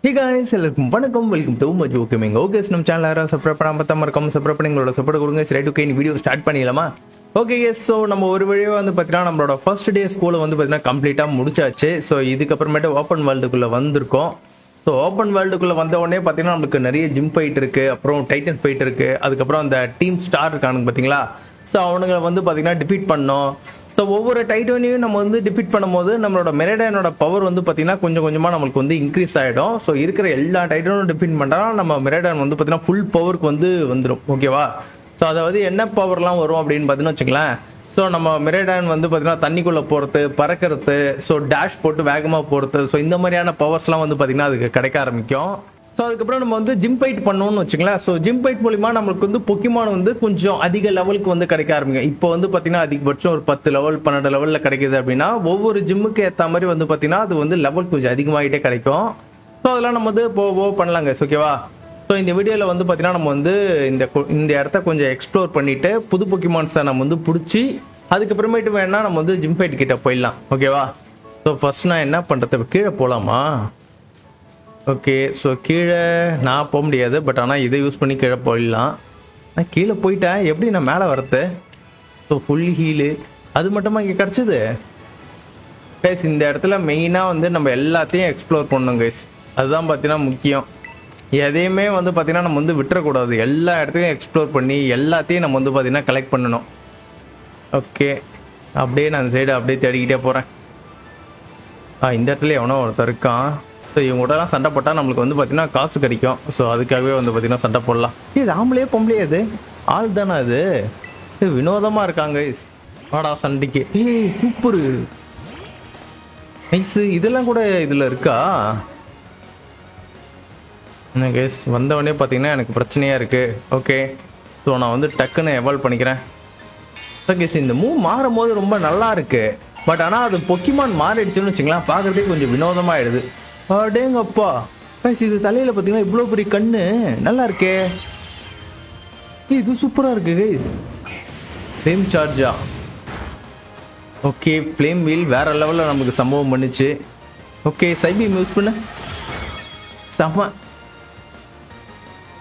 Hey guys, எல்லாருக்கும் வணக்கம். Welcome to Majo gaming. Okay, நம்ம சேனல் யாரும் சப்ஸ்கிரைப் பண்ணாம பார்த்தா மறக்காம சப்ஸ்கிரைப் பண்ணி உங்களோட சப்போர்ட் கொடுங்க. சரி, ஓகே, இந்த வீடியோ ஸ்டார்ட் பண்ணிடலாமா? Okay yes. ஸோ நம்ம ஒரு வழியாக வந்து பார்த்தீங்கன்னா நம்மளோட ஃபர்ஸ்ட் டே ஸ்கூலை வந்து பார்த்தீங்கன்னா கம்ப்ளீட்டாக முடிச்சாச்சு. ஸோ இதுக்கப்புறமேட்டு ஓப்பன் வேர்ல்டுக்குள்ளே வந்திருக்கோம். ஸோ ஓப்பன் வேர்ல்டுக்குள்ளே வந்த உடனே பார்த்தீங்கன்னா நம்மளுக்கு நிறைய ஜிம் ஃபைட் இருக்குது, அப்புறம் டைட்டன் ஃபைட் இருக்குது, அதுக்கப்புறம் அந்த டீம் ஸ்டார் இருக்கானுங்க பார்த்தீங்களா? ஸோ அவனுங்களை வந்து பார்த்தீங்கன்னா டிஃபீட் பண்ணோம். ஸோ ஒவ்வொரு டைட்டனையும் நம்ம வந்து டிஃபீட் பண்ணும்போது நம்மளோட மெரேடானோட பவர் வந்து பார்த்தீங்கன்னா கொஞ்சம் கொஞ்சமாக நம்மளுக்கு வந்து இன்க்ரீஸ் ஆகிடும். ஸோ இருக்கிற எல்லா டைட்டனும் டிஃபீட் பண்ணுறோம், நம்ம மெரேடான் வந்து பார்த்தீங்கன்னா ஃபுல் பவருக்கு வந்து வந்துடும். ஓகேவா? ஸோ அதாவது என்ன பவர்லாம் வரும் அப்படின்னு பார்த்தீங்கன்னா வச்சுங்களேன். ஸோ நம்ம மெரேடான் வந்து பார்த்தீங்கன்னா தண்ணிக்குள்ளே போகிறது, பறக்கிறது, ஸோ டேஷ் போட்டு வேகமாக போகிறது, ஸோ இந்த மாதிரியான பவர்ஸ்லாம் வந்து பார்த்தீங்கன்னா அதுக்கு கிடைக்க ஆரம்பிக்கும். ஸோ அதுக்கப்புறம் நம்ம வந்து ஜிம் ஃபைட் பண்ணணும்னு வச்சுங்களேன். ஸோ ஜிம் ஃபைட் மூலிமா நம்மளுக்கு வந்து பொக்கிமான் வந்து கொஞ்சம் அதிக லெவலுக்கு வந்து கிடைக்க ஆரம்பிக்கும். இப்போ வந்து பார்த்தீங்கன்னா அதிகபட்சம் ஒரு 10 லெவல் 12 லெவலில் கிடைக்குது அப்படின்னா ஒவ்வொரு ஜிம்முக்கு ஏற்ற மாதிரி வந்து பார்த்தீங்கன்னா அது வந்து லெவல் கொஞ்சம் அதிகமாகிட்டே கிடைக்கும். ஸோ அதெல்லாம் நம்ம வந்து போக பண்ணலாங்க. ஓகேவா? ஸோ இந்த வீடியோவில் வந்து பார்த்தீங்கன்னா நம்ம வந்து இந்த இடத்த கொஞ்சம் எக்ஸ்ப்ளோர் பண்ணிட்டு புது பொக்கிமான்ஸை நம்ம வந்து பிடிச்சி அதுக்கப்புறமேட்டு வேணா நம்ம வந்து ஜிம் ஃபைட் கிட்ட போயிடலாம். ஓகேவா? ஸோ ஃபர்ஸ்ட் நான் என்ன பண்ணுறது, கீழே போகலாமா? ஓகே, ஸோ கீழே நான் போக முடியாது, பட் ஆனால் இதை யூஸ் பண்ணி கீழே போயிடலாம். நான் கீழே போயிட்டேன், எப்படி நான் மேலே வரது? ஸோ ஃபுல் ஹீலு அது மட்டுமா இங்கே கிடச்சிது கைஸ். இந்த இடத்துல மெயினாக வந்து நம்ம எல்லாத்தையும் எக்ஸ்ப்ளோர் பண்ணணும் கைஸ். அதுதான் பார்த்தீங்கன்னா முக்கியம். எதையுமே வந்து பார்த்தீங்கன்னா நம்ம வந்து விட்டுறக்கூடாது. எல்லா இடத்தையும் எக்ஸ்ப்ளோர் பண்ணி எல்லாத்தையும் நம்ம வந்து பார்த்தீங்கன்னா கலெக்ட் பண்ணணும். ஓகே, அப்படியே நான் அந்த சைடு அப்படியே தேடிக்கிட்டே போகிறேன். இந்த இடத்துல எவனோ ஒருத்தர் இருக்கான். ஸோ இவங்கூடலாம் சண்டை போட்டால் நம்மளுக்கு வந்து பார்த்தீங்கன்னா காசு கிடைக்கும். ஸோ அதுக்காகவே வந்து பார்த்தீங்கன்னா சண்டை போடலாம். இது ஆம்பளையே பொம்பளையே, அது ஆள் தானே? அது வினோதமாக இருக்காங்க. வாடா சண்டைக்கு. Super nice. இதெல்லாம் கூட இதில் இருக்கா? என்ன கேஸ், வந்தவொடனே பார்த்தீங்கன்னா எனக்கு பிரச்சனையாக இருக்குது. ஓகே, ஸோ நான் வந்து டக்குன்னு எவால்வ் பண்ணிக்கிறேன். ஸோ கேஸ், இந்த மூவ் மாறும் போது ரொம்ப நல்லா இருக்கு. பட் ஆனால் அது பொக்கிமான் மாறிடுச்சுன்னு வச்சுங்களேன், பார்க்குறதுக்கு கொஞ்சம் வினோதமாகிடுது. அடேங்கப்பா கைஸ், இது தலையில் பார்த்தீங்கன்னா இவ்வளோ பெரிய கண்ணு நல்லா இருக்கே. இது சூப்பராக இருக்கு கைஸ். ஃப்ளேம் சார்ஜா? ஓகே, ஃப்ளேம் வீல் வேற லெவலில் நமக்கு சம்பவம் பண்ணுச்சு. ஓகே, சைபீம் யூஸ் பண்ணு. செம்ம.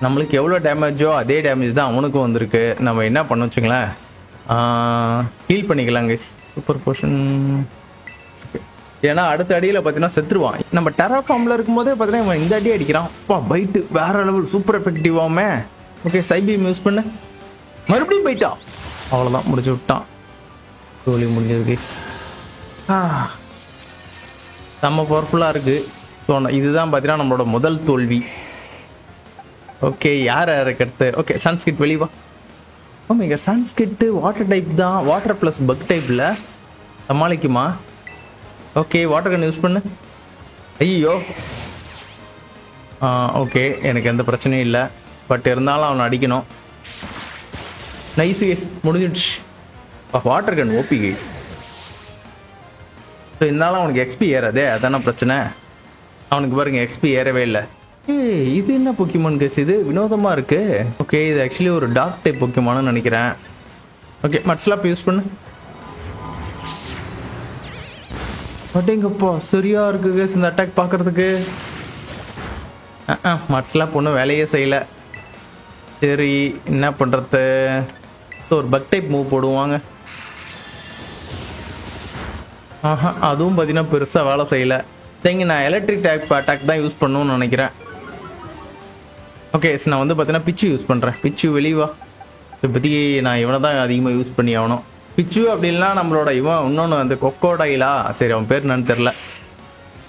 நம்மளுக்கு எவ்வளோ டேமேஜோ அதே டேமேஜ் தான் அவனுக்கும் வந்திருக்கு. நம்ம என்ன பண்ண வச்சுங்களேன், ஹீல் பண்ணிக்கலாம் கைஸ். Super portion. ஏன்னா அடுத்த அடியில் பார்த்தீங்கன்னா செத்துருவான். நம்ம டெரா ஃபார்மில் இருக்கும்போதே பார்த்தீங்கன்னா இந்த அடி அடிக்கிறான். அப்பா பைட்டு வேற லெவல், சூப்பர் எஃபெக்டிவாமே. ஓகே, சைபீம் யூஸ் பண்ணு. மறுபடியும் போயிட்டான். அவ்வளோதான், முடிச்சு விட்டான். தோல்வி முடிஞ்சது கைஸ். செம்ம பவர்ஃபுல்லாக இருக்குது. ஸோ இதுதான் பார்த்தீங்கன்னா நம்மளோட முதல் தோல்வி. ஓகே, யார் யாருக்கு? ஓகே, சன்ஸ்கிட் வெளிவா. ஓமேங்க, சன்ஸ்கிட்டு வாட்டர் டைப் தான். வாட்டர் ப்ளஸ் பக் டைப்பில் சமாளிக்குமா? ஓகே, வாட்டர் கன் யூஸ் பண்ணு. ஐயோ, ஓகே, எனக்கு எந்த பிரச்சனையும் இல்லை. பட் இருந்தாலும் அவனை அடிக்கணும். நைஸ் கேஸ், முடிஞ்சிடுச்சு. Water gun OP case. So இருந்தாலும் அவனுக்கு எக்ஸ்பி ஏறாதே, அதான பிரச்சனை. அவனுக்கு பாருங்க எக்ஸ்பி ஏறவே இல்லை. இது என்ன பொக்கிமான் கேஸ்? இது வினோதமாக இருக்கு. ஓகே, இது ஆக்சுவலி ஒரு டார்க் டைப் பொக்கிமான்னு நினைக்கிறேன். ஓகே, மட்ஸ்லாப் யூஸ் பண்ணு. அடேங்கப்பா சரியா இருக்கு கேஸ் இந்த அட்டாக் பார்க்கறதுக்கு. மட்ஸ்லாப் ஒன்றும் வேலையே செய்யலை. சரி, என்ன பண்ணுறது? ஸோ ஒரு பக் டைப் மூவ் போடுவாங்க. அதுவும் பார்த்தீங்கன்னா பெருசாக வேலை செய்யலை. சரிங்க, நான் எலக்ட்ரிக் டைப் அட்டாக் தான் யூஸ் பண்ணணும்னு நினைக்கிறேன். ஓகே, நான் வந்து பார்த்தீங்கன்னா பிச்சு யூஸ் பண்ணுறேன். பிச்சு வெளிவா. இப்போதைக்கு நான் இவனை தான் அதிகமாக யூஸ் பண்ணி ஆகணும். பிச்சு அப்படின்னா நம்மளோட இவன் இன்னொன்று அந்த கொக்கோடைலா, சரி அவன் பேர் என்னன்னு தெரில.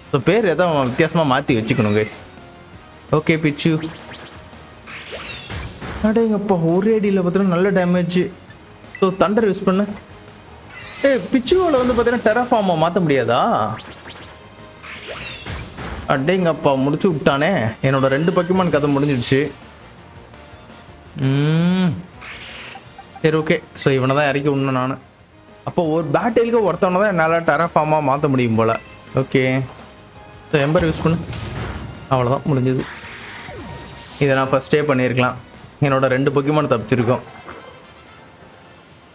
ஸோ பேர் ஏதோ அவன் வித்தியாசமாக மாற்றி வச்சுக்கணும் கைஸ். ஓகே, பிச்சு. அடேங்கப்பா ஒரே அடியில் பார்த்தீங்கன்னா நல்ல டேமேஜ். ஸோ தண்டர் யூஸ் பண்ணு. பிச்சுவில் வந்து பார்த்தீங்கன்னா டெராஃபார்மை மாற்ற முடியாதா? அடேங்கப்பா முடிச்சு விட்டானே. என்னோட 2 பொக்கிமான் கதை முடிஞ்சிடுச்சு. சரி, ஓகே, ஸோ இவனை தான் இறக்கி விடணும் நான். அப்போ ஒரு பேட்டிலுக்கு ஒருத்தவனை தான் என்னால் டெராஃபார்மாக மாற்ற முடியும் போல். ஓகே, ஸோ எம்பர் யூஸ் பண்ணு. அவ்வளோதான், முடிஞ்சது. இதை நான் ஃபஸ்ட்டே பண்ணியிருக்கலாம். என்னோட 2 பொக்கிமான் தப்பிச்சிருக்கோம்.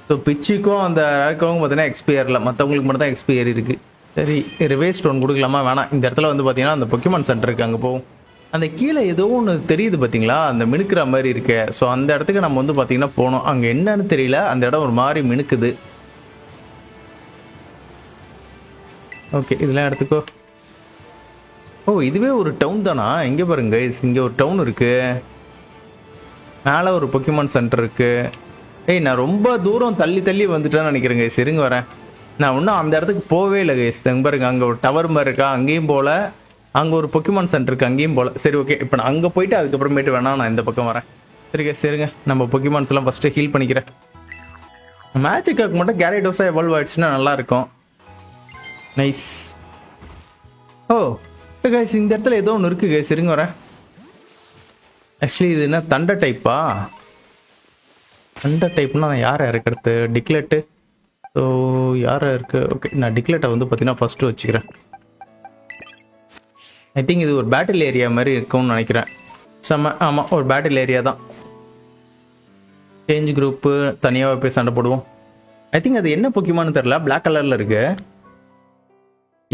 ஸோ பிச்சுக்கும் அந்த ரேக்கவும் பார்த்தீங்கன்னா எக்ஸ்பயர் இல்லை, மற்றவங்களுக்கு மட்டும் தான் எக்ஸ்பயர் இருக்குது. சரி, ரிவே ஸ்டோன் கொடுக்கலாமா? வேணாம். இந்த இடத்துல வந்து பார்த்தீங்கன்னா அந்த பொக்கிமான் சென்டர் இருக்குது, அங்கே போகும். அந்த கீழே ஏதோ ஒன்று தெரியுது பார்த்தீங்களா, அந்த மினுக்கிற மாதிரி இருக்கு. ஸோ அந்த இடத்துக்கு நம்ம வந்து பார்த்தீங்கன்னா போனோம். அங்கே என்னன்னு தெரியல, அந்த இடம் ஒரு மாதிரி மினுக்குது. ஓகே, இதெல்லாம் எடுத்துக்கோ. ஓ, இதுவே ஒரு டவுன் தானா? இங்கே பாருங்க, இங்கே ஒரு டவுன் இருக்கு, மேலே ஒரு பொக்கிமான் சென்டர் இருக்கு. ஏய், நான் ரொம்ப தூரம் தள்ளி தள்ளி வந்துட்டேன்னு நினைக்கிறேங்க. சரிங்க, வரேன். நான் இன்னும் அந்த இடத்துக்கு போவே இல்லை கைஸ். பாருங்க, அங்கே ஒரு டவர் மாதிரி இருக்கா, அங்கேயும் போல. அங்கே ஒரு பொக்கிமான் சென்டர் இருக்கு, அங்கேயும் போல. சரி, ஓகே, இப்போ நான் அங்கே போயிட்டு அதுக்கப்புறமேட்டு வேணா நான் இந்த பக்கம் வரேன். சரிங்க, சரிங்க, நம்ம பொக்கிமான்ஸ் எல்லாம் ஃபர்ஸ்ட்டு ஹீல் பண்ணிக்கிறேன். மேஜிக்காக்கு மட்டும் கேரக்டர்ஸாக எவால்வ் ஆயிடுச்சுன்னா நல்லா இருக்கும். நைஸ். ஓ கைஸ், இந்த இடத்துல ஏதோ ஒன்று இருக்கு கைஸ். சரிங்க, வரேன். ஆக்சுவலி இது என்ன தண்டர் டைப்பா? தண்டர் டைப்னா நான் யாரை இறக்கிறது? டிக்லெட்டு. ஸோ யாரை இருக்கு? ஓகே, நான் டிக்லெட்டை வந்து பார்த்தீங்கன்னா ஃபர்ஸ்ட்டு வச்சுக்கிறேன். ஐ திங்க் இது ஒரு பேட்டில் ஏரியா மாதிரி இருக்கும்னு நினைக்கிறேன். ஆமாம், ஒரு பேட்டில் ஏரியா தான். சேஞ்ச் குரூப்பு தனியாக போய் சண்டை போடுவோம். ஐ திங்க் அது என்ன பொக்கிமான்னு தெரில, பிளாக் கலரில் இருக்கு.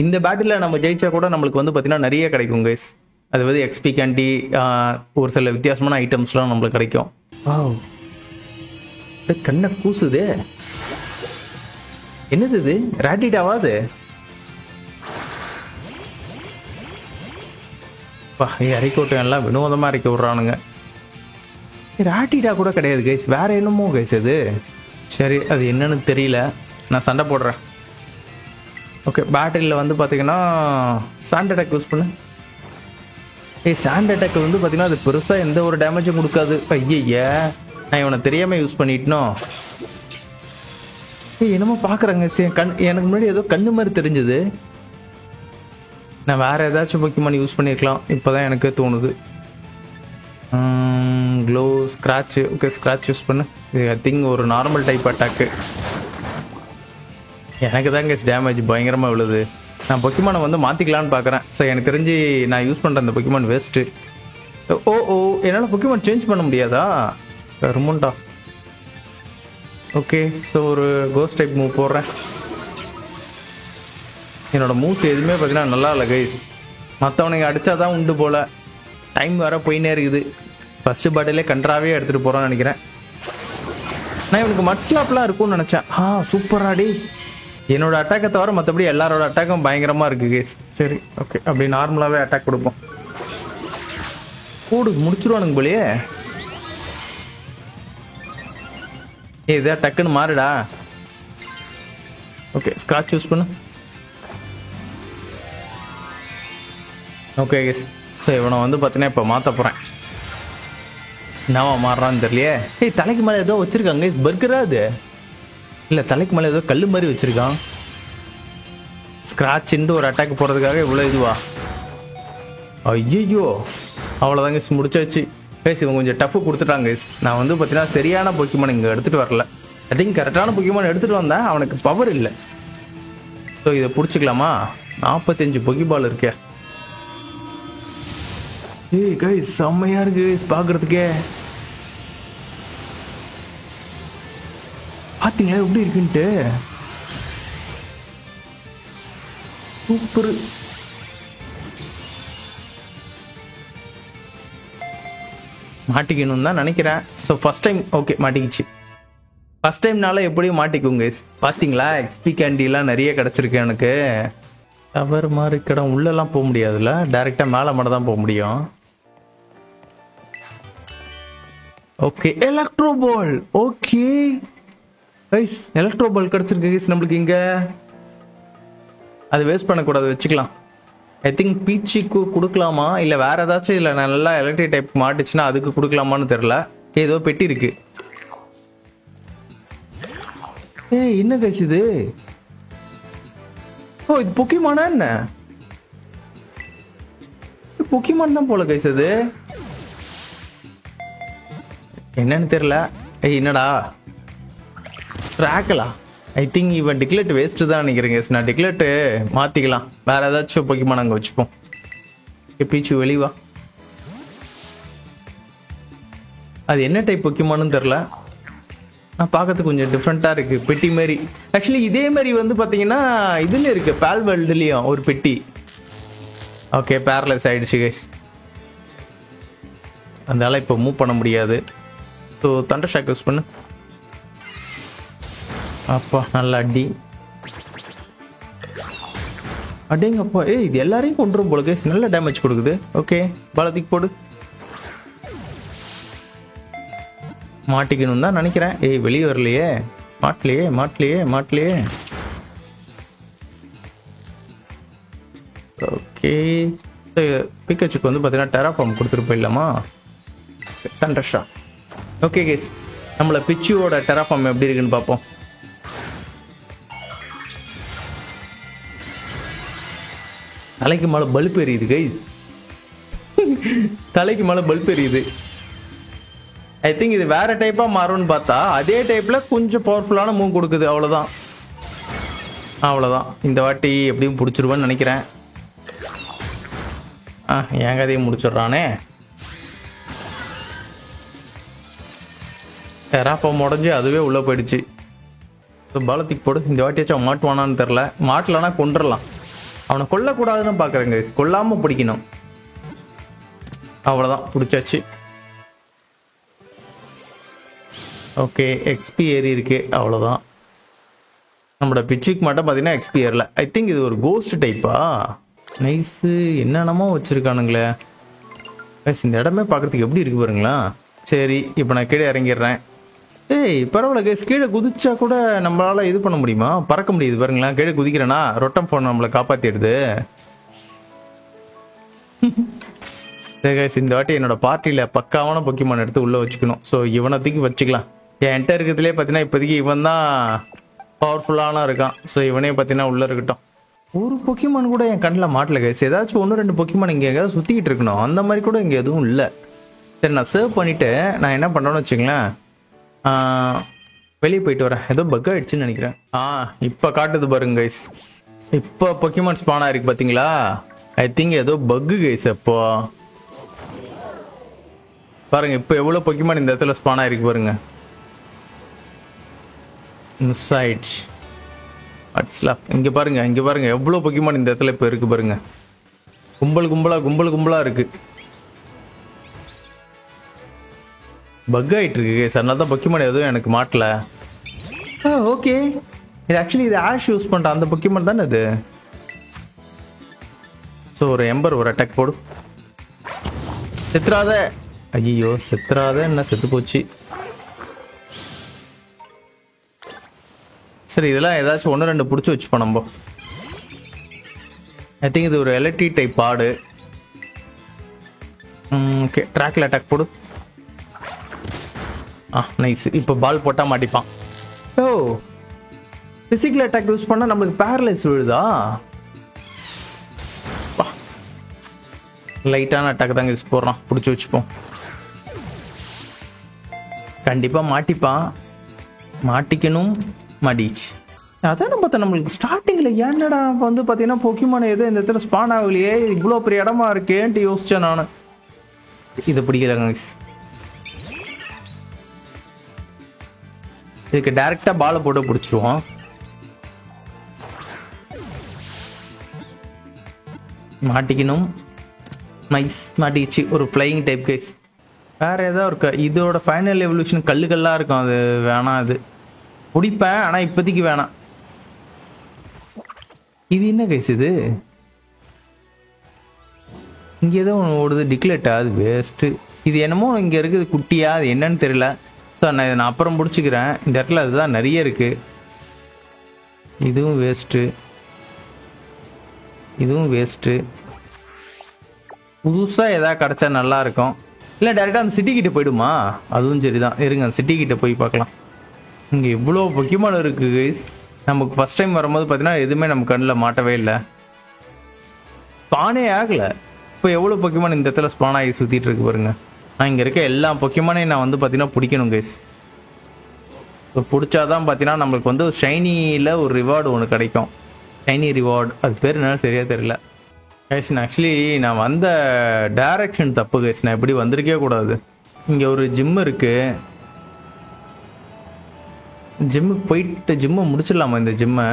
இந்த பேட்டில் நம்ம ஜெயிச்சா கூட நம்மளுக்கு வந்து பார்த்தீங்கன்னா நிறைய கிடைக்கும் கைஸ். அது வந்து எக்ஸ்பி கேண்டி, ஒரு சில வித்தியாசமான ஐட்டம்ஸ்லாம் நம்மளுக்கு கிடைக்கும். கண்ணை கூசுது. என்னது இது? ராட்டிட்டாவாது? இறக்கி எல்லாம் வினோதமாக இறக்கி விட்றானுங்க. ராட்டிட்டா கூட கிடையாது கைஸ், வேற என்னமோ கைஸ் அது. சரி, அது என்னன்னு தெரியல, நான் சண்டை போடுறேன். ஓகே, பேட்டரியில் வந்து பார்த்தீங்கன்னா சாண்ட் அட்டாக் யூஸ் பண்ணு. சாண்ட் அட்டாக் வந்து பார்த்தீங்கன்னா அது பெருசாக எந்த ஒரு டேமேஜும் கொடுக்காது. ஐயா, நான் இவனை தெரியாமல் யூஸ் பண்ணிட்டனோ. என்னமோ பார்க்குறாங்க, எனக்கு முன்னாடி ஏதோ கண்ணு மாதிரி தெரிஞ்சுது. நான் வேறு ஏதாச்சும் பொக்கிமான் யூஸ் பண்ணியிருக்கலாம், இப்போ தான் எனக்கு தோணுது. Claw, scratch. Okay, scratch use பண்ணு. இது ஐ திங்க் ஒரு நார்மல் டைப் அட்டாக்கு. எனக்கு தாங்க டேமேஜ் பயங்கரமாக விழுது. நான் பொக்கிமானை வந்து மாற்றிக்கலான்னு பார்க்குறேன். ஸோ எனக்கு தெரிஞ்சு நான் யூஸ் பண்ணுற அந்த பொக்கிமான் வேஸ்ட்டு. ஓ, என்னால் பொக்கிமான் சேஞ்ச் பண்ண முடியாதா? ரிமோண்டா. ஓகே, ஸோ ஒரு கோஸ்ட் டைப் மூவ் போடுறேன். என்னோட மூவ்ஸ் எதுவுமே பார்த்தீங்கன்னா நல்லா இல்லை கைஸ். மற்றவனுங்க அடித்தா தான் உண்டு போல். டைம் வேறு போயினே இருக்குது. ஃபஸ்ட்டு பாட்டிலே கன்றாவே எடுத்துகிட்டு போகிறான்னு நினைக்கிறேன். நான் இவனுக்கு மட்ஸ்லாப்லாம் இருக்கும்னு நினச்சேன். சூப்பராடி. என்னோட அட்டாக்கை தவிர மற்றபடி எல்லாரோட அட்டாக்கும் பயங்கரமாக இருக்குது கேஸ். சரி, ஓகே, அப்படி நார்மலாகவே அட்டாக் கொடுப்போம். கூடு முடிச்சிருவானுங்க போலியே. இதா டக்குன்னு மாறுடா. ஓகே, ஸ்க்ராட்ச் யூஸ் பண்ணு. ஓகே கேஸ், ஸோ இவனை வந்து பார்த்தீங்கன்னா இப்போ மாற்ற போகிறேன். என்னவா மாறுறான்னு தெரியலையே. தலைக்கு மேலே ஏதோ வச்சுருக்காங்க கேஸ். பர்கரா அது? இல்லை, தலைக்கு மேலே ஏதோ கல் மாதிரி வச்சுருக்கான். ஸ்க்ராட்சின்ட்டு ஒரு அட்டாக் போகிறதுக்காக இவ்வளோ இதுவா? ஐயோ, அவ்வளோதாங்க கேஸ், முடிச்சாச்சு கேஸ். இவங்க கொஞ்சம் டஃப்பு கொடுத்துட்டாங்க கேஸ். நான் வந்து பார்த்தீங்கன்னா சரியான பொக்கிமான் இங்கே எடுத்துகிட்டு வரல. ஐ திங்க் கரெக்டான பொக்கிமான் எடுத்துகிட்டு வந்தேன், அவனுக்கு பவர் இல்லை. ஸோ இதை பிடிச்சிக்கலாமா? 45 பொக்கிபால் இருக்கே. கைஸ், செம்மையா இருக்கு கைஸ் பார்க்கறதுக்கே. பார்த்தீங்களா எப்படி இருக்குன்ட்டு? சூப்பர். மாட்டிக்கணும் தான் நினைக்கிறேன். ஸோ ஃபர்ஸ்ட் டைம் ஓகே மாட்டிக்கிச்சு. ஃபர்ஸ்ட் டைம்னால எப்படியும் மாட்டிக்குங்க. பார்த்தீங்களா, எக்ஸ்பி கேண்டிலாம் நிறைய கிடச்சிருக்கு எனக்கு. டவர் மாதிரி கிடம் உள்ளெல்லாம் போக முடியாதுல்ல, டைரெக்டாக மேலே மட்டும் தான் போக முடியும். ஓகே, எலக்ட்ரோ பால். ஓகே கைஸ், எலக்ட்ரோ பால் கிடச்சிருக்கு கைஸ் நம்மளுக்கு இங்கே. அது வேஸ்ட் பண்ணக்கூடாது, வச்சுக்கலாம். ஐ திங்க் பீச்சிக்கு கொடுக்கலாமா, இல்லை வேற ஏதாச்சும் இல்லை நல்லா எலக்ட்ரிக் டைப் மாட்டுச்சுன்னா அதுக்கு கொடுக்கலாமான்னு தெரில. ஏதோ பெட்டி இருக்கு. என்ன கைஸ் இது? இது பொக்கிமானா என்ன? பொக்கிமான் தான் போல கைஸ். அது என்னன்னு தெரியல. என்னடா ட்ராக்கலா? ஐ திங்க் இவன் டிக்லெட் வேஸ்ட்டு தான் நினைக்கிறேங்க. நான் டிக்லெட்டு மாற்றிக்கலாம், வேற ஏதாச்சும் பொக்கிமான் அங்கே வச்சுப்போம். பீச்சு வெளிவா. அது என்ன டைப் பொக்கிமான்னு தெரில. பார்க்கறதுக்கு கொஞ்சம் டிஃப்ரெண்ட்டாக இருக்குது, பெட்டி மாதிரி. ஆக்சுவலி இதே மாதிரி வந்து பார்த்தீங்கன்னா இதில் இருக்குது, பால் வேர்ல்டுலேயும் ஒரு பெட்டி. ஓகே, பேரலைஸ் ஆகிடுச்சு கைஸ். அதனால இப்போ மூவ் பண்ண முடியாது. ஸோ தண்டர் ஷாக் யூஸ் பண்ணு. அப்பா நல்ல அடி. அடேங்கப்பா, இது எல்லாரையும் கொண்டுரும் போல கைஸ். நல்ல டேமேஜ் கொடுக்குது. ஓகே, பாலத்துக்கு போடு. மாட்டிக்கணும் தான் நினைக்கிறேன். வெளியே வரலையே, மாட்டலையே. ஓகே, பிக்காச்சுக்கு வந்து பார்த்தீங்கன்னா டெராஃபார்ம் கொடுத்துட்டு போயிடலாமா? தண்டர்ஷா. ஓகே கைஸ், நம்மள பிச்சுவோட டெராஃபார்ம் எப்படி இருக்குன்னு பார்ப்போம். தலைக்கு மேலே பல்ப் எரியுது கைஸ். தலைக்கு மேலே பல்ப் எரியுது. ஐ திங்க் இது வேற டைப்பா மாறும்னு பார்த்தா அதே டைப்ல கொஞ்சம் பவர்ஃபுல்லான மூவ் கொடுக்குது. அவ்வளோதான். இந்த வாட்டி எப்படியும் பிடிச்சிருவேன்னு நினைக்கிறேன். என் கதையும் முடிச்சிடுறானே. டெராஃபார்ம் உடஞ்சி அதுவே உள்ள போயிடுச்சு. பாலத்துக்கு போடு. இந்த வாட்டியாச்சும் அவன் மாட்டுவானான்னு தெரில. மாட்டலன்னா கொண்டுடலாம். அவனை கொல்லக்கூடாதுன்னு பார்க்குறேங்க. கொல்லாமல் பிடிக்கணும். அவ்வளோதான், பிடிச்சாச்சு. ஓகே, எக்ஸ்பி ஏறி இருக்கு. அவ்வளோதான். நம்மளோட பிச்சுக்கு மட்டும் பார்த்தீங்கன்னா எக்ஸ்பி ஏறல. ஐ திங்க் இது ஒரு கோஸ்ட் டைப்பா. நைஸு, என்னென்னமோ வச்சுருக்கானுங்களே. இந்த இடமே பார்க்குறதுக்கு எப்படி இருக்கு பாருங்களா. சரி, இப்போ நான் கீழே இறங்கிடுறேன். பரவாயில்ல கேஸ், கீழே குதிச்சா கூட நம்மளால இது பண்ண முடியுமா? பறக்க முடியுது பாருங்களேன். கீழே குதிக்கிறேன்னா ரொட்டம் ஃபோன் நம்மளை காப்பாற்றிடுது. சரி கேஸ், இந்த வாட்டி என்னோட பார்ட்டியில் பக்காவான பொக்கிமான் எடுத்து உள்ளே வச்சுக்கணும். ஸோ இவனை தூக்கி வச்சுக்கலாம். என்கிட்ட இருக்கிறதுலே பார்த்தீங்கன்னா இப்போதைக்கு இவன் தான் பவர்ஃபுல்லான இருக்கான். ஸோ இவனே பார்த்தீங்கன்னா உள்ளே இருக்கட்டும். ஒரு பொக்கிமான் கூட என் கண்ணில் மாட்டல கேஸ். ஏதாச்சும் 1-2 பொக்கிமான் இங்கே எங்கேயாவது சுற்றிக்கிட்டு இருக்கணும். அந்த மாதிரி கூட இங்கே எதுவும் இல்லை. சரி, நான் சேவ் பண்ணிவிட்டு நான் என்ன பண்ணுறேன்னு வச்சுங்களேன், வெளியே போயிட்டு வரேன். ஏதோ பக் ஆயிடுச்சுன்னு நினைக்கிறேன். இப்போ காட்டுது பாருங்க கைஸ். இப்போ பொக்கிமான் ஸ்பான் ஆயிருக்கு பார்த்தீங்களா? ஐ திங்க் ஏதோ பக்கு கைஸ். அப்போ பாருங்க, இப்போ எவ்வளோ பொக்கிமான் இந்த இடத்துல ஸ்பான் ஆயிருக்கு பாருங்க. மிஸ் ஆயிடுச்சு. இங்கே பாருங்க எவ்வளோ பொக்கிமான் இந்த இடத்துல இப்போ இருக்கு பாருங்க. கும்பலா இருக்கு. பக் ஆகிட்டு இருக்கு கேஸ். அதனால தான் பொக்கிமான் எதுவும் எனக்கு மாட்டல. ஓகே, இது ஆக்சுவலி இது ஆஷ் யூஸ் பண்ணுற அந்த பொக்கிமான் தானே இது. ஸோ ஒரு எம்பர் ஒரு அட்டாக் போடு. செத்துறாத. ஐயோ, செத்துறாத. என்ன செத்து போச்சு. சரி, இதெல்லாம் ஏதாச்சும் 1-2 பிடிச்சி வச்சுப்போம் நம்ம. ஐ திங்க் இது ஒரு எலக்ட்ரிக் டைப் ஆடு. ஓகே, ட்ராக்ல அட்டாக் போடு. நைஸ். இப்போ பால் போட்டால் மாட்டிப்பான். பிசிக்கல் அட்டாக் யூஸ் பண்ணால் நம்மளுக்கு பேரலைஸ் விழுதா? லைட்டான அட்டாக் தாங்க யூஸ் போடுறான். பிடிச்சி வச்சுப்போம். கண்டிப்பாக மாட்டிப்பான். மாட்டிக்கணும். மாட்டிச்சு. அதான் பார்த்தா நம்மளுக்கு ஸ்டார்டிங்கில் என்னடா வந்து பார்த்தீங்கன்னா பொக்கிமான் ஏதோ இந்த இடத்துல ஸ்பான் ஆகலையே, இவ்வளோ பெரிய இடமா இருக்கேன்ட்டு யோசித்தேன் நான். இதை பிடிக்கலாங்க. இதுக்கு டைரக்டா பாலை போட்டு பிடிச்சிருவோம். மாட்டிக்கணும். நைஸ், மாட்டிக்கிச்சு. ஒரு ஃப்ளையிங் டைப் கேஸ். வேற ஏதாவது இருக்கா? இதோட ஃபைனல் எவல்யூஷன் கல்லுகள்லாம் இருக்கும். அது வேணாம். அது பிடிப்பேன், ஆனால் இப்போதைக்கு வேணாம். இது என்ன கேஸ்? இது இங்கே ஏதோ ஒன்று ஓடுது. டிக்லெட்டா? அது வேஸ்ட்டு. இது என்னமோ இங்கே இருக்குது குட்டியா, அது என்னன்னு தெரியல. ஸோ நான் அப்புறம் பிடிச்சிக்கிறேன். இந்த இடத்துல அதுதான் நிறைய இருக்கு. இதுவும் வேஸ்ட்டு. புதுசாக எதாவது கிடச்சா நல்லா இருக்கும். இல்லை டேரெக்டாக அந்த சிட்டி கிட்ட போயிடுமா? அதுவும் சரிதான். இருங்க, அந்த சிட்டி கிட்ட போய் பார்க்கலாம். இங்கே இவ்வளோ பொக்கிமான் இருக்கு கைஸ். நமக்கு ஃபர்ஸ்ட் டைம் வரும்போது பார்த்தீங்கன்னா எதுவுமே நம்ம கண்ணில் மாட்டவே இல்லை. ஸ்பானே ஆகலை. இப்போ எவ்வளோ பொக்கிமான் இந்த இடத்துல ஸ்பான் ஆகி சுற்றிட்டு இருக்கு பாருங்க. நான் இங்கே இருக்க எல்லா பொக்கிமானையும் நான் வந்து பார்த்தீங்கன்னா பிடிக்கணும் கைஸ். இப்போ பிடிச்சாதான் பார்த்தீங்கன்னா நம்மளுக்கு வந்து ஷைனியில் ஒரு ரிவார்டு ஒன்று கிடைக்கும். ஷைனி ரிவார்டு, அது பேர் என்னன்னு சரியாக தெரியல கைஸ். நான் வந்த டைரக்ஷன் தப்பு கைஸ். நான் எப்படி வந்திருக்கே கூடாது. இங்கே ஒரு ஜிம் இருக்குது. ஜிம்முக்கு போயிட்டு ஜிம்மை முடிச்சிடலாமா? இந்த ஜிம்மை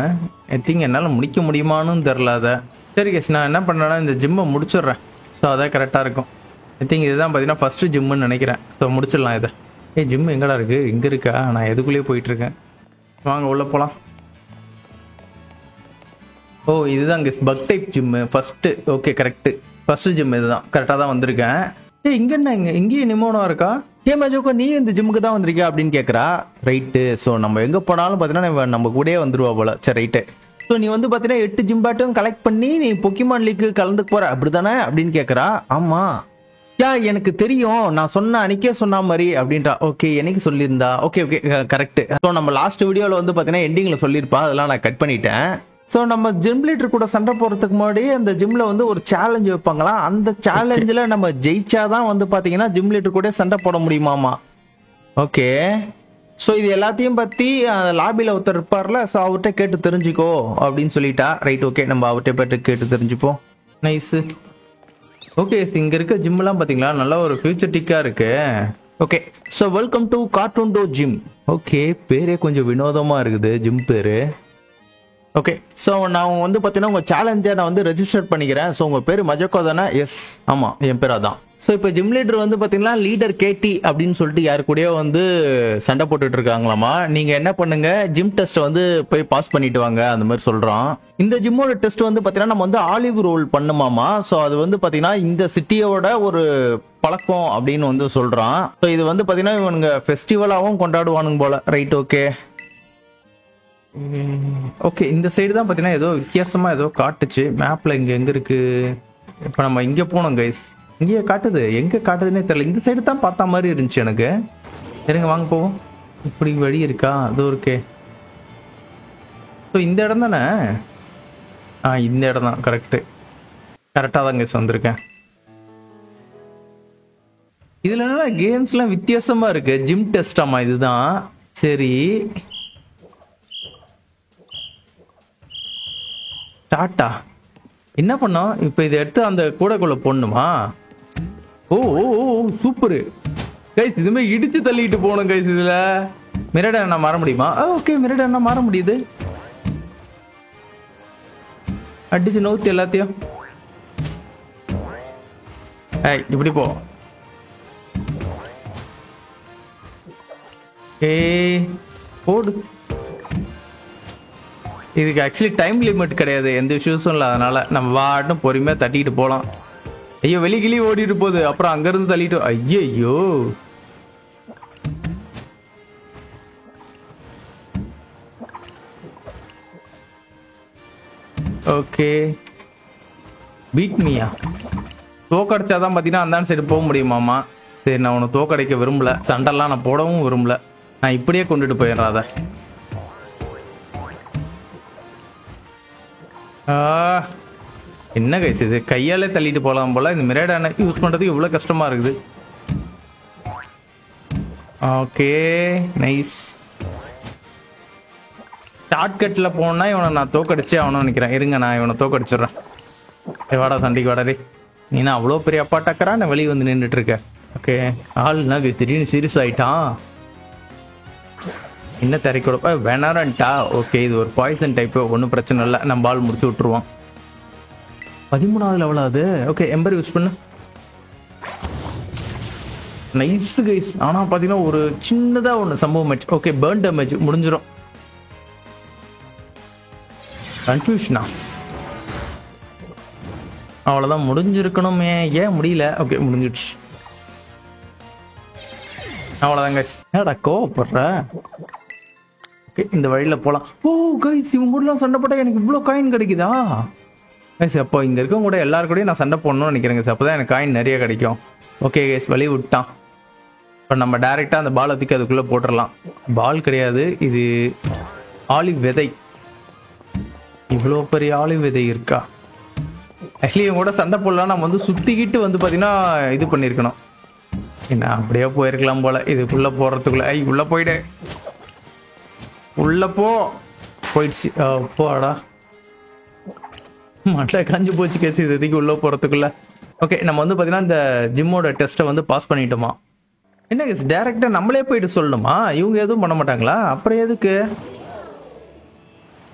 ஐ திங்க் என்னால் முடிக்க முடியுமான்னு தெரில. அதை சரி கைஸ், நான் என்ன பண்ணுறேன்னா இந்த ஜிம்மை முடிச்சிடுறேன். ஸோ அதான் கரெக்டாக இருக்கும். ஐ திங்க் இதுதான் பார்த்தீங்கன்னா ஃபஸ்ட்டு ஜிம்முன்னு நினைக்கிறேன். ஸோ முடிச்சிடலாம் இதை. ஜிம் எங்கடா இருக்குது? இங்கே இருக்கா? நான் எதுக்குள்ளேயே போயிட்டுருக்கேன். வாங்க உள்ளே போகலாம். ஓ இதுதான் இங்கே bug type gym first. Okay correct, first gym இதுதான். கரெக்டாக தான் வந்திருக்கேன். இங்கே என்ன இங்கேயும் நிமோனா இருக்கா? மஜோக்கோ நீ இந்த ஜிம்முக்கு தான் வந்திருக்கியா அப்படின்னு கேட்குறா. ரைட்டு. ஸோ நம்ம எங்கே போனாலும் பார்த்தீங்கன்னா நம்ம கூடயே வந்துருவா போல. சரி ரைட்டு. ஸோ நீ வந்து பார்த்தீங்கன்னா 8 ஜிம்பாட்டும் கலெக்ட் பண்ணி நீ பொக்கிமான் லீக்கு கலந்துக்கு போகிற அப்படி தானே அப்படின்னு கேட்குறா. ஆமாம் எனக்கு தெரியும், நான் சொன்ன அன்னைக்கே சொன்ன மாதிரி அப்படின்றா. ஓகே எனக்கு சொல்லியிருந்தா. Okay correct. ஸோ நம்ம லாஸ்ட் வீடியோவில் வந்து பார்த்தீங்கன்னா எண்டிங்கில் சொல்லியிருப்பா, அதெல்லாம் நான் கட் பண்ணிட்டேன். ஸோ நம்ம ஜிம் லீடர் கூட சண்டை போகிறதுக்கு முன்னாடி அந்த ஜிம்ல வந்து ஒரு சேலஞ்சு வைப்பாங்களாம். அந்த சேலஞ்சில் நம்ம ஜெயிச்சாதான் வந்து பார்த்தீங்கன்னா ஜிம் லீடர் கூட சண்டை போட முடியுமாமா. ஓகே ஸோ இது எல்லாத்தையும் பற்றி லாபியில் ஒருத்தர் இருப்பார்ல, ஸோ அவர்கிட்ட கேட்டு தெரிஞ்சுக்கோ அப்படின்னு சொல்லிட்டா. ரைட் ஓகே நம்ம அவர்கிட்ட போய்ட்டு கேட்டு தெரிஞ்சுப்போம். நைஸு. ஓகே இங்கே இருக்க ஜிம்லாம் பார்த்தீங்களா நல்லா ஒரு ஃபியூச்சரிட்டிக்காக இருக்கு. Okay so welcome to cartoon டோ ஜிம். ஓகே பேரே கொஞ்சம் வினோதமாக இருக்குது ஜிம் பேர். ஓகே ஸோ நான் வந்து பார்த்தீங்கன்னா உங்கள் சேலஞ்சை நான் வந்து ரெஜிஸ்டர் பண்ணிக்கிறேன். ஸோ உங்கள் பேர் மஜோக்கோ தானே? எஸ் ஆமாம் என் பேர் அதான். ஸோ இப்போ ஜிம் லீடர் வந்து பார்த்தீங்கன்னா லீடர் கேடி அப்படின்னு சொல்லிட்டு யாரு கூடயோ வந்து சண்டை போட்டுட்டு இருக்காங்களாமா. நீங்கள் என்ன பண்ணுங்க, ஜிம் டெஸ்ட்டை வந்து போய் பாஸ் பண்ணிட்டு வாங்க அந்த மாதிரி சொல்கிறோம். இந்த ஜிம்மோட டெஸ்ட் வந்து பார்த்தீங்கன்னா நம்ம வந்து ஆலிவ் ரோல் பண்ணுமாமா. ஸோ அது வந்து பார்த்தீங்கன்னா இந்த சிட்டியோட ஒரு பழக்கம் அப்படின்னு வந்து சொல்கிறான். ஸோ இது வந்து பார்த்தீங்கன்னா இவனுங்க ஃபெஸ்டிவலாகவும் கொண்டாடுவானுங்க போல. ரைட் ஓகே ஓகே இந்த சைடு தான் பார்த்தீங்கன்னா ஏதோ வித்தியாசமாக ஏதோ காட்டுச்சு மேப்பில். இங்கே எங்கே இருக்குது? இப்போ நம்ம இங்கே போனோம் கைஸ். இங்கேயே காட்டுது, எங்கே காட்டுதுன்னே தெரியல. இந்த சைடு தான் பார்த்தா மாதிரி இருந்துச்சு எனக்கு. சரிங்க வாங்க போவோம். இப்படி வழி இருக்கா? அதோ இருக்கே. ஸோ இந்த இடம் தானே? இந்த இடம் தான். கரெக்டாக தான் கைஸ் வந்திருக்கேன். இதில் என்னன்னா கேம்ஸ்லாம் வித்தியாசமாக இருக்கு. ஜிம் டெஸ்டாமா இதுதான். சரி ஸ்டார்ட்டா என்ன பண்ணோம் இப்போ? இதை எடுத்து அந்த கூடைக்குள்ள போடணுமா? ஓ ஓ சூப்பரு கைஸ். இதுமே இடிச்சு தள்ளிட்டு போகணும் கைஸ். இதுல மிரடை என்ன மாற முடியுமா? ஓகே மிரடை என்ன மாற முடியுது. அடிச்சு நோத்து எல்லாத்தையும். இப்படி போ. போடு. இதுக்கு ஆக்சுவலி டைம் லிமிட் கிடையாது, எந்த இஷ்யூஸும் இல்லை. அதனால நம்ம வாட்டும் பொறுமையாக தட்டிட்டு போகலாம். ஐயோ வெளி கிளி ஓடிட்டு போகுது. அப்புறம் அங்கேருந்து தள்ளிட்டு ஐயோ. Okay beat மீயா? தோக்கடிச்சாதான் பார்த்தீங்கன்னா அந்த சைடு போக முடியுமாமா. சரி நான் உன்னை தோக்கடைக்க விரும்பல, சண்டெல்லாம் நான் போடவும் விரும்பல. நான் இப்படியே கொண்டுட்டு போயிடுறேன் அதை. என்ன கைஸ் இது? கையாலே தள்ளிட்டு போகலாம் போல. இந்த மிரேடான யூஸ் பண்ணுறதுக்கு இவ்வளோ கஷ்டமா இருக்குது. Okay nice. ஷார்ட்கட்டில் போனா இவனை நான் தோக்கடிச்சே ஆகணும்னு நினைக்கிறேன். இருங்க நான் இவனை தோக்கடிச்சிடுறேன். வாடா சண்டைக்கு வாடா. நீனா அவ்வளோ பெரிய அப்பா டக்கரா நான் வெளியே வந்து நின்றுட்டு இருக்கேன். ஓகே ஆள்னா திடீர்னு சீரியஸ் ஆகிட்டான். என்ன திரைக்கு கொடுப்பா வேணாரன்ட்டா. ஓகே இது ஒரு பாய்சன் டைப்பு, ஒன்றும் பிரச்சனை இல்லை. நம்ம பால் முடிச்சு விட்டுருவோம். 13வது லெவல் அது. ஓகே எம்பர் யூஸ் பண்ணு. Nice guys. ஆனால் பார்த்தீங்கன்னா ஒரு சின்னதாக ஒன்று சம்பவம் ஆச்சு. ஓகே பேர்ன் டேமேஜ் முடிஞ்சிடும். கன்ஃபியூஷனா? அவ்வளோதான் முடிஞ்சிருக்கணுமே, ஏன் முடியல? ஓகே முடிஞ்சிடுச்சு. அவ்வளோதான் கைஸ். என்னடா கோவப்படுற? ஓகே இந்த வழியில் போகலாம். ஓ கைஸ் இவங்க கூடலாம் சண்டை போட்டால் எனக்கு இவ்வளோ காயின் கிடைக்குதா கைஸ்? அப்போ இங்கே இருக்கவங்க கூட எல்லாருக்கூடையும் நான் சண்டை போடணும்னு நினைக்கிறேன் கைஸ். அப்போ தான் எனக்கு காயின் நிறைய கிடைக்கும். ஓகே கைஸ் வழி விட்டான். இப்போ நம்ம டைரெக்டாக அந்த பால் தூக்கி அதுக்குள்ளே போட்டுடலாம். பால் கிடையாது, இது ஆலிவ் விதை. இவ்வளோ பெரிய ஆலிவ் விதை இருக்கா? ஆக்சுவலி இவங்க கூட சண்டை போடலாம். நம்ம வந்து சுற்றிக்கிட்டு வந்து பார்த்தீங்கன்னா இது பண்ணியிருக்கணும். என்ன அப்படியே போயிருக்கலாம் போல. இதுக்குள்ளே போகிறதுக்குள்ளே உள்ளே போயிடு. உள்ளே போயிடுச்சு. போடா மட்டை காஞ்சி போச்சு கேஸ் இதுக்கு உள்ளே போகிறதுக்குள்ள. ஓகே நம்ம வந்து பார்த்தீங்கன்னா இந்த ஜிம்மோட டெஸ்ட்டை வந்து பாஸ் பண்ணிட்டோமா? என்ன கேஸ் டேரெக்டாக நம்மளே போயிட்டு சொல்லணுமா? இவங்க எதுவும் பண்ண மாட்டாங்களா? அப்புறம் எதுக்கு?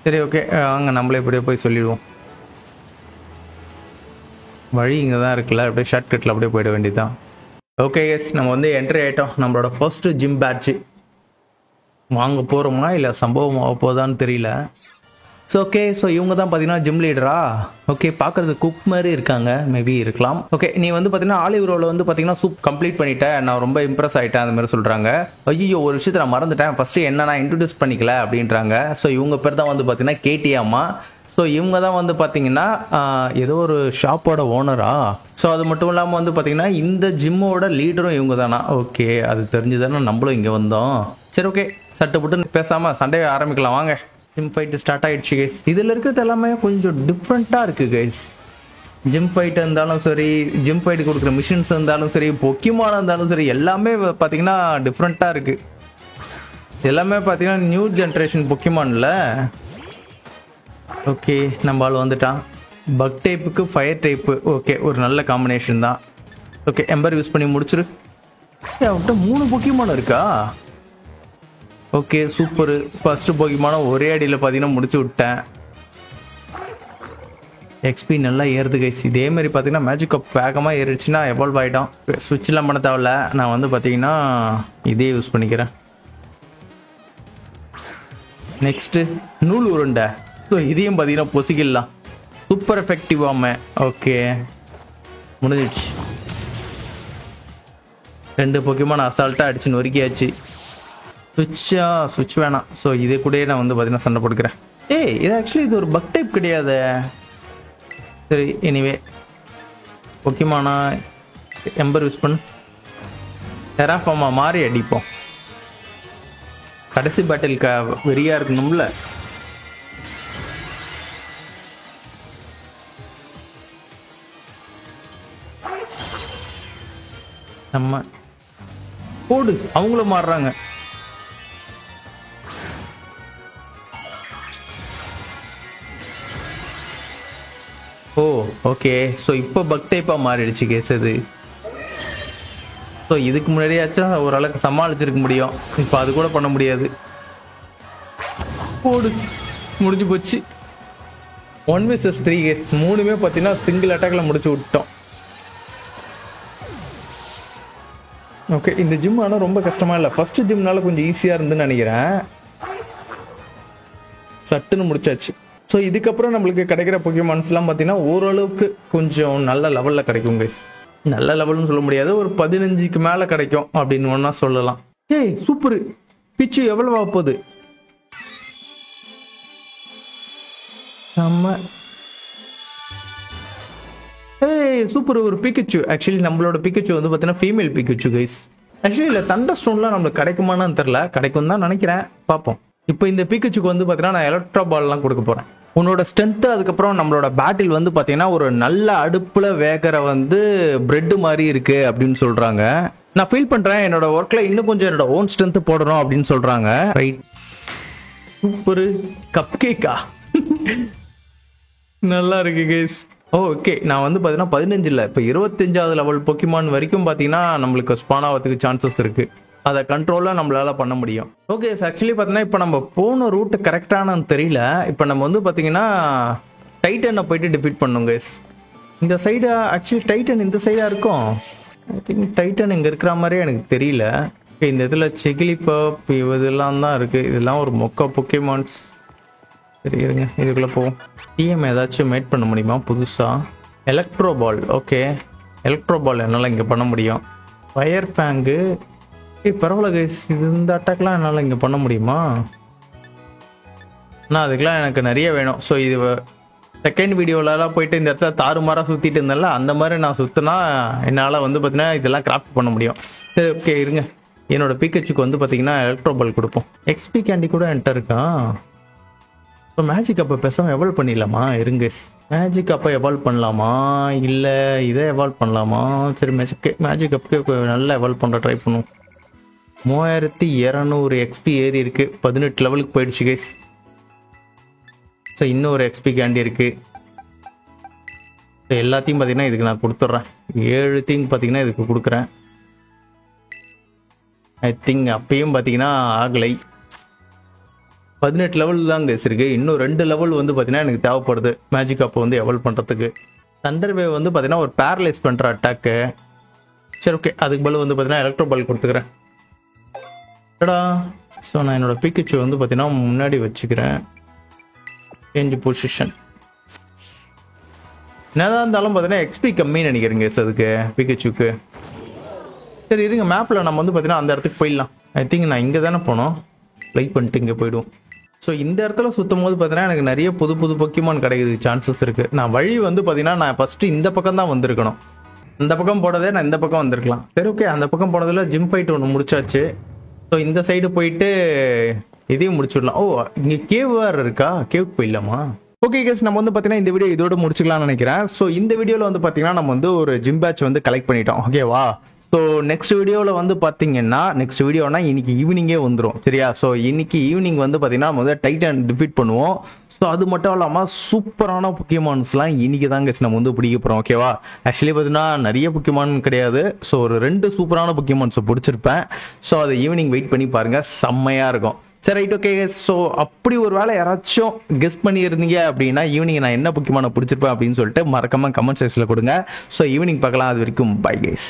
சரி ஓகே வாங்க நம்மளே இப்படியே போய் சொல்லிடுவோம். வழி இங்கே தான் இருக்குல்ல, அப்படியே ஷார்ட்கட்டில் அப்படியே போயிட வேண்டியதுதான். ஓகே எஸ், நம்ம வந்து என்ட்ரி ஆகிட்டோம். நம்மளோட ஃபர்ஸ்ட் ஜிம் பேட்ச் வாங்க போகிறோமா இல்லை சம்பவம் ஆக போதான்னு தெரியல. ஸோ ஓகே, ஸோ இவங்க தான் பார்த்தீங்கன்னா ஜிம் லீடரா? ஓகே, பார்க்குறது குக் மாதிரி இருக்காங்க, மேபி இருக்கலாம். ஓகே, நீ வந்து பார்த்தீங்கன்னா ஆலிவ் ரோவில் வந்து பார்த்தீங்கன்னா சூப் கம்ப்ளீட் பண்ணிட்டேன், நான் ரொம்ப இம்ப்ரெஸ் ஆகிட்டேன் அந்த மாதிரி சொல்கிறாங்க. ஐயோ, ஒரு விஷயத்தை நான் மறந்துட்டேன், ஃபஸ்ட்டு என்ன நான் இன்ட்ரடியூஸ் பண்ணிக்கல அப்படின்றாங்க. ஸோ இவங்க பேர் தான் வந்து பார்த்தீங்கன்னா கேடிஎம்மா. ஸோ இவங்க தான் வந்து பார்த்தீங்கன்னா ஏதோ ஒரு ஷாப்போட ஓனரா? ஸோ அது மட்டும் இல்லாமல் வந்து பார்த்தீங்கன்னா இந்த ஜிம்மோட லீடரும் இவங்க தானா? ஓகே, அது தெரிஞ்சு தானே நம்மளும் இங்கே வந்தோம். சரி ஓகே, சட்டு புட்டு பேசாமல் சண்டே ஆரம்பிக்கலாம் வாங்க. ஜிம் ஃபைட்டு ஸ்டார்ட் ஆகிடுச்சு கைஸ். இதில் இருக்கிறது எல்லாமே கொஞ்சம் டிஃப்ரெண்ட்டாக இருக்குது கைஸ். ஜிம் ஃபைட் இருந்தாலும் சரி, ஜிம் ஃபைட்டு கொடுக்குற மிஷின்ஸ் இருந்தாலும் சரி, பொக்கிமான் இருந்தாலும் சரி, எல்லாமே பார்த்தீங்கன்னா டிஃப்ரெண்ட்டாக இருக்குது. எல்லாமே பார்த்தீங்கன்னா நியூ ஜென்ரேஷன் பொக்கிமான்ல. ஓகே, நம்ம ஆள் வந்துட்டான். பக் டைப்புக்கு ஃபயர் டைப்பு. ஓகே, ஒரு நல்ல காம்பினேஷன் தான். ஓகே, எம்பர் யூஸ் பண்ணி முடிச்சிரு. அவன்கிட்ட 3 பொக்கிமான் இருக்கா? Okay, super. ஃபர்ஸ்ட் பொக்கிமானை ஒரே அடியில் பார்த்தீங்கன்னா முடிச்சு விட்டேன். எக்ஸ்பி நல்லா ஏறுது கைஸ். இதே மாதிரி பார்த்தீங்கன்னா மேஜிக் கப் வேகமாக ஏறிடுச்சுன்னா எவால்வ் ஆகிடும். ஸ்விட்ச்லாம் பண்ண தேவையில்ல, நான் வந்து பார்த்தீங்கன்னா இதே யூஸ் பண்ணிக்கிறேன். நெக்ஸ்ட்டு நூல் உருண்டை. ஸோ இதையும் பார்த்தீங்கன்னா பொசிக்கலாம். சூப்பர் எஃபெக்டிவாமே. ஓகே, முடிஞ்சிடுச்சு. 2 பொக்கிமான் அசால்ட்டாக அடிச்சு நொறுக்கியாச்சு. சுவிட்ச் வேணாம். ஸோ இதே கூட நான் வந்து பார்த்தீங்கன்னா சண்டை போட்டுக்கிறேன். இது ஆக்சுவலி இது ஒரு பக் டைப் கிடையாது. சரி, எனிவே பொக்கிமானா எம்பர் யூஸ் பண்ணு. டெராஃபார்மா மாறி அடிப்போம். கடைசி பேட்டிலுக்கு வெறியா இருக்கணும்ல. நம்ம போடு, அவங்களும் மாறுறாங்க. ஓ ஓகே, ஸோ இப்போ பக் டைப்பாக மாறிடுச்சு கேஸ் அது. ஸோ இதுக்கு முன்னாடியாச்சும் ஓரளவுக்கு சமாளிச்சிருக்க முடியும், இப்போ அது கூட பண்ண முடியாது. போடு, முடிஞ்சு போச்சு. 1 vs 3 கேஸ். 3மே பார்த்தீங்கன்னா சிங்கிள் அட்டாக்ல முடிச்சு விட்டோம். ஓகே, இந்த ஜிம் ஆனால் ரொம்ப கஷ்டமா இல்லை. ஃபர்ஸ்ட் ஜிம்னால கொஞ்சம் ஈஸியாக இருந்துன்னு நினைக்கிறேன். சட்டுன்னு முடிச்சாச்சு. ஸோ இதுக்கப்புறம் நம்மளுக்கு கிடைக்கிற பொக்கிமான்ஸ்லாம் பார்த்தீங்கன்னா ஓரளவுக்கு கொஞ்சம் நல்ல லெவலில் கிடைக்கும் கைஸ். நல்ல லெவல்னு சொல்ல முடியாது, ஒரு 15க்கு மேலே கிடைக்கும் அப்படின்னு ஒன்றா சொல்லலாம். சூப்பர். பிச்சு எவ்வளோ ஆக போகுது? நம்ம சூப்பர், ஒரு பிக்கச்சு. ஆக்சுவலி நம்மளோட பிக்கச்சு வந்து பார்த்தீங்கன்னா ஃபீமேல் பிக்கச்சு கைஸ். ஆக்சுவலி இல்லை, தண்டர் ஸ்டோன்லாம் நம்மளுக்கு கிடைக்குமான்னு தெரில, கிடைக்கும் தான் நினைக்கிறேன், பார்ப்போம். இப்போ இந்த பிக்கச்சுக்கு வந்து பார்த்தீங்கன்னா நான் எலக்ட்ரோ பால்லாம் கொடுக்க போகிறேன். உன்னோட ஸ்ட்ரென்த்து, அதுக்கப்புறம் நம்மளோட பேட்டில் வந்து பார்த்தீங்கன்னா ஒரு நல்ல அடுப்பில் வேகிற வந்து பிரெட்டு மாதிரி இருக்கு அப்படின்னு சொல்கிறாங்க. நான் ஃபீல் பண்ணுறேன் என்னோட ஒர்க்கில் இன்னும் கொஞ்சம் என்னோட ஓன் ஸ்ட்ரென்த்து போடணும் அப்படின்னு சொல்கிறாங்க. Right, super. கப் கேக்கா நல்லா இருக்கு கேஸ். ஓகே, நான் வந்து பார்த்தீங்கன்னா 15 இல்லை, இப்போ 25வது லெவல் பொக்கிமான் வரைக்கும் பார்த்தீங்கன்னா நம்மளுக்கு ஸ்பான் ஆகிறதுக்கு சான்சஸ் இருக்குது. அதை கண்ட்ரோலாக நம்மளால பண்ண முடியும். ஓகே, ஆக்சுவலி பார்த்தீங்கன்னா இப்போ நம்ம போன ரூட்டு கரெக்டானு தெரியல. இப்போ நம்ம வந்து பார்த்தீங்கன்னா டைட்டனை போயிட்டு டிஃபீட் பண்ணோம் கைஸ். இந்த சைடு ஆக்சுவலி டைட்டன் இந்த சைடாக இருக்கும். ஐ திங்க் டைட்டன் இங்கே இருக்கிற மாதிரியே எனக்கு தெரியல. ஓகே, இந்த இதில் செகிலிபப் இதெல்லாம் தான் இருக்குது. இதெல்லாம் ஒரு மொக்க பொக்கிமான்ஸ். சரி இருங்க, இதுக்குள்ளே போவோம். டிஎம் ஏதாச்சும் மேட் பண்ண முடியுமா புதுசாக? எலக்ட்ரோ பால். ஓகே, எலக்ட்ரோ பால் என்னால் இங்கே பண்ண முடியும். Fire bank. பரவாயில்ல கைஸ், இது இந்த அட்டாக்லாம் என்னால் இங்கே பண்ண முடியுமா? ஆனால் அதுக்கெலாம் எனக்கு நிறைய வேணும். ஸோ இது செகண்ட் வீடியோலலாம் போயிட்டு இந்த இடத்துல தாறுமாறாக சுற்றிட்டு இருந்தேன்ல, அந்த மாதிரி நான் சுற்றினா என்னால் வந்து பார்த்தீங்கன்னா இதெல்லாம் கிராஃப்ட் பண்ண முடியும். சரி ஓகே இருங்க, என்னோட பிக்கச்சுக்கு வந்து பார்த்தீங்கன்னா எலக்ட்ரோ பால் கொடுப்போம். எக்ஸ்பி கேண்டி கூட என்கிட்ட இருக்கான். ஸோ மேஜிக் அப்போ பேசாமல் எவால்வ் பண்ணிடலாமா? இருங்க, மேஜிக் அப்போ எவால்வ் பண்ணலாமா இல்லை இதை எவால்வ் பண்ணலாமா? சரி, மேஜிக் அப்புக்கு நல்லா எவால்வ் பண்ணுற ட்ரை பண்ணுவோம். 3200 எக்ஸ்பி ஏறி இருக்கு. 18 லெவலுக்கு போயிடுச்சு கைஸ். ஸோ இன்னொரு எக்ஸ்பி கேண்டி இருக்கு. ஸோ எல்லாத்தையும் பார்த்தீங்கன்னா இதுக்கு நான் கொடுத்துட்றேன். 7 திங் பார்த்தீங்கன்னா இதுக்கு கொடுக்குறேன். ஐ திங்க் அப்பயும் பார்த்தீங்கன்னா ஆகலை. 18 லெவல் தான் கைஸ் இருக்கு. இன்னும் 2 லெவல் வந்து பார்த்தீங்கன்னா எனக்கு தேவைப்படுது மேஜிக் அப்போ வந்து எவால்வ் பண்ணுறதுக்கு. தண்டர் வேவ் வந்து பார்த்தீங்கன்னா ஒரு பேரலைஸ் பண்ணுற அட்டாக்கு. சரி ஓகே, அதுக்கு பதில் வந்து பார்த்தீங்கன்னா எலக்ட்ரோ பால் கொடுத்துக்கிறேன். ஏடா ஸோ நான் என்னோட பிக்கச்சு வந்து பார்த்தீங்கன்னா முன்னாடி வச்சுக்கிறேன். Change position. என்னதான் இருந்தாலும் பார்த்தீங்கன்னா எக்ஸ்பி கம்மின்னு நினைக்கிறேங்க அதுக்கு பிக்கச்சுக்கு. சரி இருங்க, மேப்பில் நம்ம வந்து பார்த்தீங்கன்னா அந்த இடத்துக்கு போயிடலாம். ஐ திங்க் நான் இங்கே தானே போனோம். லைக் பண்ணிட்டு இங்கே போயிடுவோம். ஸோ இந்த இடத்துல சுற்றும் போது பார்த்தீங்கன்னா எனக்கு நிறைய புது புது பொக்கிமான் கிடைக்குது சான்சஸ் இருக்குது. நான் வழி வந்து பார்த்தீங்கன்னா நான் ஃபஸ்ட்டு இந்த பக்கம் தான் வந்திருக்கணும். இந்த பக்கம் போனதே நான் இந்த பக்கம் வந்திருக்கலாம். சரி ஓகே, அந்த பக்கம் போனதில் ஜிம் ஃபைட் ஒன்று முடிச்சாச்சு. ஸோ இந்த சைடு போயிட்டு இதையும் முடிச்சுடலாம். ஓ இங்கே கேவ் வேறு இருக்கா? கேவுக்கு போயிடலாமா? ஓகே கேஸ், நம்ம வந்து பார்த்தீங்கன்னா இந்த வீடியோ இதோட முடிச்சுக்கலாம்னு நினைக்கிறேன். ஸோ இந்த வீடியோவில் வந்து பார்த்தீங்கன்னா நம்ம வந்து ஒரு ஜிம் பேட்ச் வந்து கலெக்ட் பண்ணிட்டோம். ஓகேவா? ஸோ நெக்ஸ்ட் வீடியோவில் வந்து பார்த்தீங்கன்னா நெக்ஸ்ட் வீடியோனா இன்னைக்கு ஈவினிங்கே வந்துடும். சரியா? ஸோ இன்னைக்கு ஈவினிங் வந்து பார்த்தீங்கன்னா நம்ம வந்து டைட்டன் டிஃபீட் பண்ணுவோம். ஸோ அது மட்டும் இல்லாமல் சூப்பரான பொக்கிமான்ஸ்லாம் இன்னைக்கு தாங்க நம்ம வந்து பிடிக்க போகிறோம். ஓகேவா? ஆக்சுவலி பார்த்தீங்கன்னா நிறைய பொக்கிமான் கிடையாது. ஸோ ஒரு 2 சூப்பரான பொக்கிமான்ஸை பிடிச்சிருப்பேன். ஸோ அதை ஈவினிங் வெயிட் பண்ணி பாருங்கள், செம்மையாக இருக்கும். சரி ரைட் ஓகே. ஸோ அப்படி ஒரு வேளை யாராச்சும் கெஸ் பண்ணியிருந்தீங்க அப்படின்னா ஈவினிங் நான் என்ன பொக்கிமானை பிடிச்சிருப்பேன் அப்படின்னு சொல்லிட்டு மறக்காம கமெண்ட் செக்ஷனில் கொடுங்க. ஸோ ஈவினிங் பார்க்கலாம். அது வரைக்கும் பை கைஸ்.